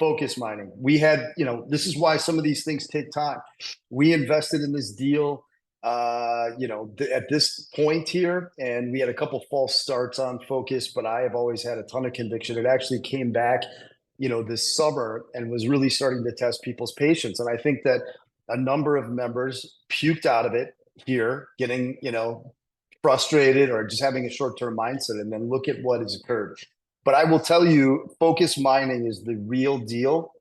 Focus Mining. We had, this is why some of these things take time. We invested in this deal, at this point here, and we had a couple false starts on Focus, but I have always had a ton of conviction. It actually came back, this summer and was really starting to test people's patience. And I think that a number of members puked out of it here, getting, frustrated or just having a short-term mindset, and then look at what has occurred. But I will tell you, Focus Mining is the real deal.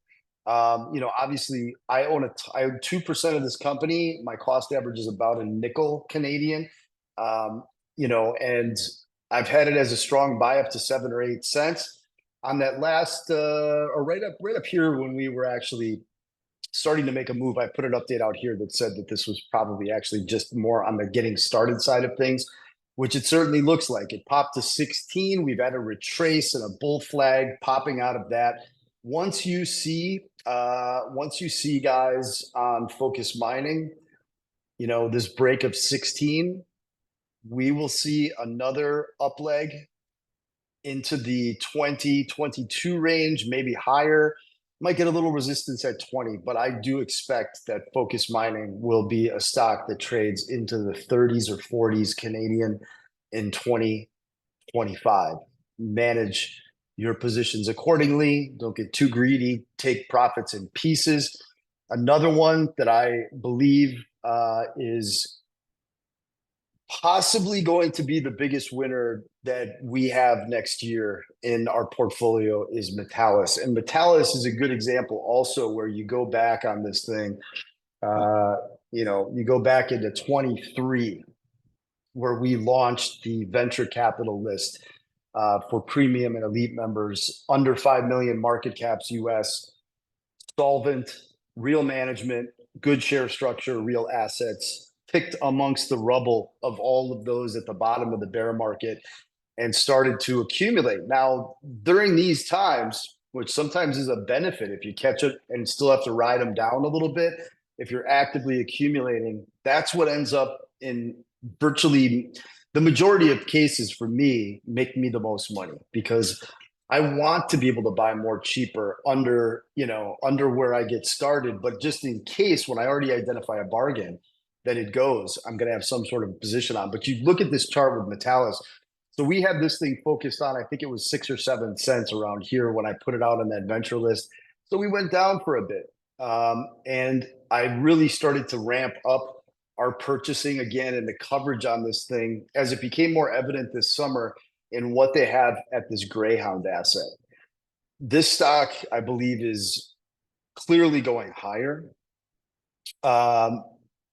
Obviously, I own 2% of this company. My cost average is about a nickel Canadian. And I've had it as a strong buy up to 7 or 8 cents. On that last, or right up here when we were actually starting to make a move, I put an update out here that said that this was probably actually just more on the getting started side of things, which it certainly looks like. It popped to 16. We've had a retrace and a bull flag popping out of that. Once you see guys on Focus Mining, this break of 16, we will see another up leg into the 20, 22 range, maybe higher. Might get a little resistance at 20, but I do expect that Focus Mining will be a stock that trades into the 30s or 40s Canadian in 2025. Manage your positions accordingly. Don't get too greedy. Take profits in pieces. Another one that I believe is possibly going to be the biggest winner that we have next year in our portfolio is Metallis. And Metallis is a good example also where you go back on this thing, you go back into 23 where we launched the venture capital list for premium and elite members, under 5 million market caps US, solvent, real management, good share structure, real assets, picked amongst the rubble of all of those at the bottom of the bear market and started to accumulate. Now, during these times, which sometimes is a benefit if you catch it and still have to ride them down a little bit, if you're actively accumulating, that's what ends up in virtually the majority of cases for me, make me the most money, because I want to be able to buy more cheaper under where I get started. But just in case, when I already identify a bargain, that it goes, I'm going to have some sort of position on. But you look at this chart with Metallis. So we had this thing focused on, I think it was 6 or 7 cents around here when I put it out on that venture list. So we went down for a bit. And I really started to ramp up our purchasing again and the coverage on this thing as it became more evident this summer in what they have at this Greyhound asset. This stock, I believe, is clearly going higher.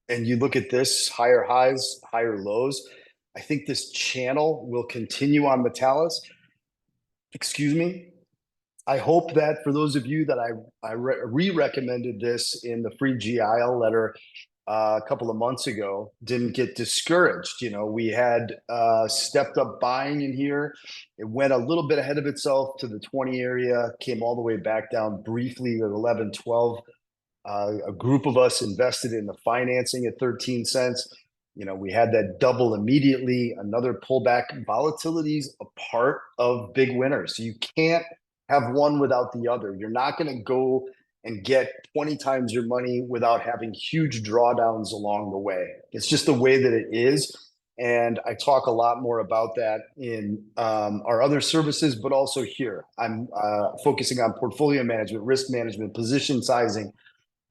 And you look at this, higher highs, higher lows. I think this channel will continue on Metallis. Excuse me. I hope that for those of you that I re-recommended this in the free GIL letter a couple of months ago, didn't get discouraged. We had stepped up buying in here. It went a little bit ahead of itself to the 20 area, came all the way back down briefly at 11, 12. A group of us invested in the financing at 13 cents. We had that double immediately, another pullback. Volatility is a part of big winners. You can't have one without the other. You're not going to go and get 20 times your money without having huge drawdowns along the way. It's just the way that it is. And I talk a lot more about that in our other services, but also here. I'm focusing on portfolio management, risk management, position sizing,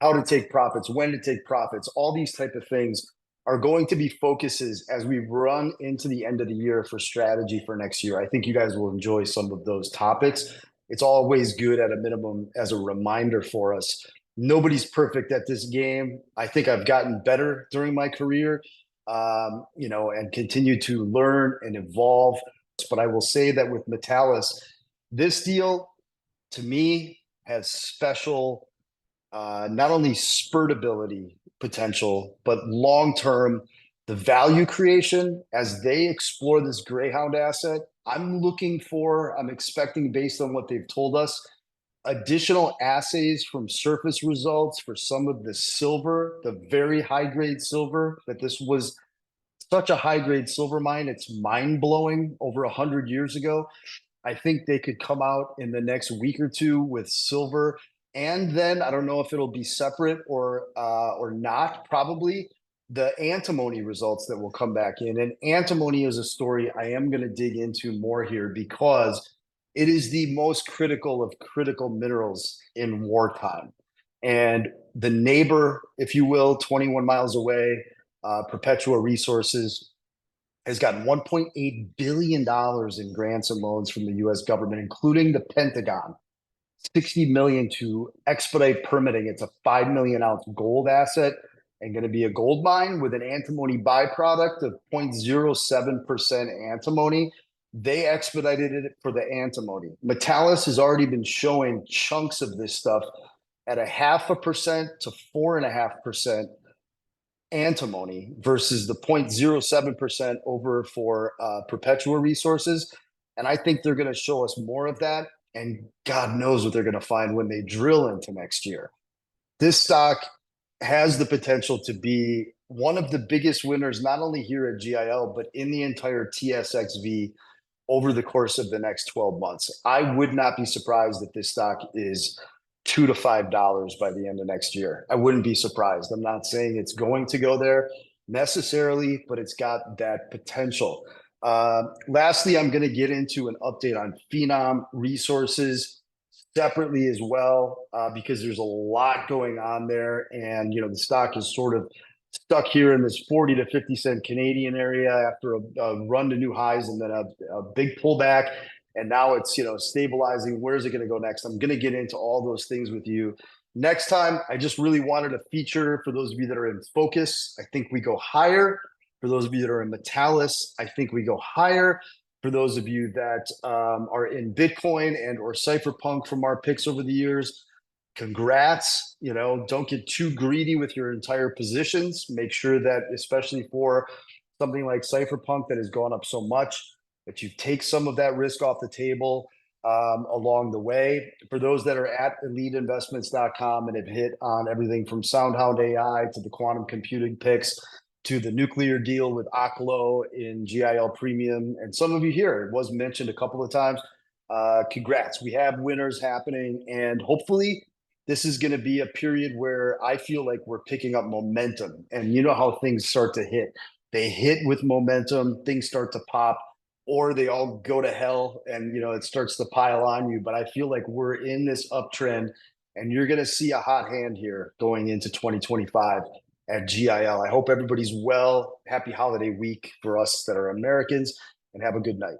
how to take profits, when to take profits. All these type of things are going to be focuses as we run into the end of the year for strategy for next year. I think you guys will enjoy some of those topics. It's always good at a minimum as a reminder for us. Nobody's perfect at this game. I think I've gotten better during my career, and continue to learn and evolve. But I will say that with Metallis, this deal to me has special not only spurtability potential, but long-term, the value creation as they explore this Greyhound asset. I'm expecting, based on what they've told us, additional assays from surface results for some of the silver, the very high-grade silver, that this was such a high-grade silver mine. It's mind-blowing over 100 years ago. I think they could come out in the next week or two with silver, and then I don't know if it'll be separate or not. Probably the antimony results that will come back in, and antimony is a story I am going to dig into more here because it is the most critical of critical minerals in wartime. And the neighbor, if you will, 21 miles away, Perpetua Resources, has gotten $1.8 billion in grants and loans from the US government, including the Pentagon. 60 million to expedite permitting. It's a 5 million ounce gold asset and going to be a gold mine with an antimony byproduct of 0.07% antimony. They expedited it for the antimony. Metallis has already been showing chunks of this stuff at 0.5% to 4.5% antimony versus the 0.07% over for Perpetua Resources. And I think they're going to show us more of that. And God knows what they're going to find when they drill into next year. This stock has the potential to be one of the biggest winners, not only here at GIL, but in the entire TSXV over the course of the next 12 months. I would not be surprised if this stock is $2 to $5 by the end of next year. I wouldn't be surprised. I'm not saying it's going to go there necessarily, but it's got that potential. Lastly, I'm going to get into an update on Phenom Resources separately as well, because there's a lot going on there. And, you know, the stock is sort of stuck here in this 40 to 50 cent Canadian area after a run to new highs and then a big pullback. And now it's, you know, stabilizing. Where's it going to go next? I'm going to get into all those things with you next time. I just really wanted to feature, for those of you that are in Focus, I think we go higher. For those of you that are in Metallis, I think we go higher. For those of you that are in Bitcoin and or Cypherpunk from our picks over the years, congrats. You know, don't get too greedy with your entire positions. Make sure that, especially for something like Cypherpunk that has gone up so much, that you take some of that risk off the table along the way. For those that are at eliteinvestments.com and have hit on everything from SoundHound AI to the quantum computing picks, to the nuclear deal with Oklo in GIL Premium. And some of you here, it was mentioned a couple of times. Congrats. We have winners happening. And hopefully this is going to be a period where I feel like we're picking up momentum. And you know how things start to hit. They hit with momentum, things start to pop, or they all go to hell and, you know, it starts to pile on you. But I feel like we're in this uptrend and you're going to see a hot hand here going into 2025. At GIL. I hope everybody's well. Happy holiday week for us that are Americans, and have a good night.